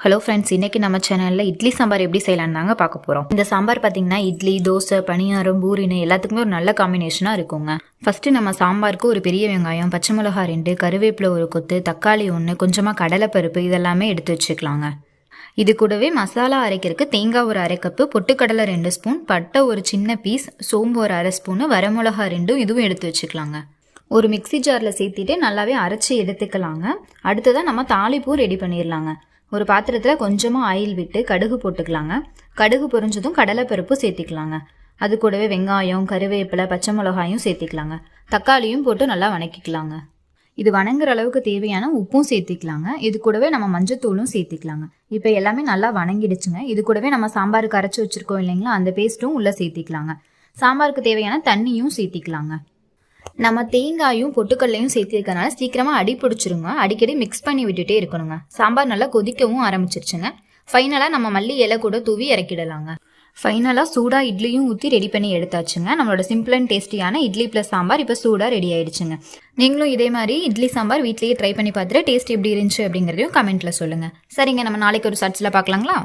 Hello friends, இன்றைக்கி நம்ம சேனலில் இட்லி சாம்பார் எப்படி செய்யலான்னு தாங்க பார்க்க போகிறோம். இந்த சாம்பார் பார்த்திங்கன்னா இட்லி, தோசை, பணியாரம், பூரின்னு எல்லாத்துக்குமே ஒரு நல்ல காம்பினேஷனாக இருக்குங்க. ஃபஸ்ட்டு நம்ம சாம்பாருக்கு ஒரு பெரிய வெங்காயம், பச்சை மிளகா 2, கருவேப்பிலை ஒரு கொத்து, தக்காளி 1, கொஞ்சமாக கடலைப்பருப்பு இதெல்லாமே எடுத்து வச்சுக்கலாங்க. இது கூடவே மசாலா அரைக்கிறதுக்கு தேங்காய் ஒரு 1/2 கப்பு, பொட்டுக்கடலை 2 ஸ்பூன், பட்டை ஒரு சின்ன பீஸ், சோம்பு ஒரு 1/2 ஸ்பூனு, வரமிளகா 2 இதுவும் எடுத்து வச்சுக்கலாங்க. ஒரு மிக்சி ஜாரில் சேர்த்திட்டு நல்லாவே அரைச்சி எடுத்துக்கலாங்க. அடுத்ததாக நம்ம தாளிப்பூ ரெடி பண்ணிடலாங்க. ஒரு பாத்திரத்தில் கொஞ்சமாக ஆயில் விட்டு கடுகு போட்டுக்கலாங்க. கடுகு பொரிஞ்சதும் கடலைப்பருப்பு சேர்த்திக்கலாங்க. அது கூடவே வெங்காயம், கருவேப்பிலை, பச்சை மிளகாயும் சேர்த்திக்கலாங்க. தக்காளியும் போட்டு நல்லா வணக்கிக்கலாங்க. இது வணங்குற அளவுக்கு தேவையான உப்பும் சேர்த்திக்கலாங்க. இது கூடவே நம்ம மஞ்சத்தூளும் சேர்த்திக்கலாங்க. இப்போ எல்லாமே நல்லா வணங்கிடுச்சுங்க. இது கூடவே நம்ம சாம்பாருக்கு அரைச்சி வச்சுருக்கோம் இல்லைங்களா, அந்த பேஸ்ட்டும் உள்ளே சேர்த்திக்கலாங்க. சாம்பாருக்கு தேவையான தண்ணியும் சேர்த்திக்கலாங்க. நம்ம தேங்காயும் பொட்டுக்கல்லையும் சேர்த்திருக்கனால சீக்கிரமாக அடி பிடிச்சிருங்க. அடிக்கடி மிக்ஸ் பண்ணி விட்டுட்டே இருக்கணுங்க. சாம்பார் நல்லா கொதிக்கவும் ஆரம்பிச்சிருச்சுங்க. ஃபைனலாக நம்ம மல்லி இலை கூட தூவி இறக்கிடலாங்க. ஃபைனலாக சூடாக இட்லியும் ஊற்றி ரெடி பண்ணி எடுத்தாச்சுங்க. நம்மளோட சிம்பிள் அண்ட் டேஸ்டியான இட்லி ப்ளஸ் சாம்பார் இப்போ சூடாக ரெடி ஆயிடுச்சுங்க. நீங்களும் இதே மாதிரி இட்லி சாம்பார் வீட்லேயே ட்ரை பண்ணி பார்த்துட்டு டேஸ்ட் எப்படி இருந்துச்சு அப்படிங்கிறதையும் கமெண்ட்டில் சொல்லுங்கள். சரிங்க, நம்ம நாளைக்கு ஒரு சர்ச்சில் பார்க்கலாங்களா?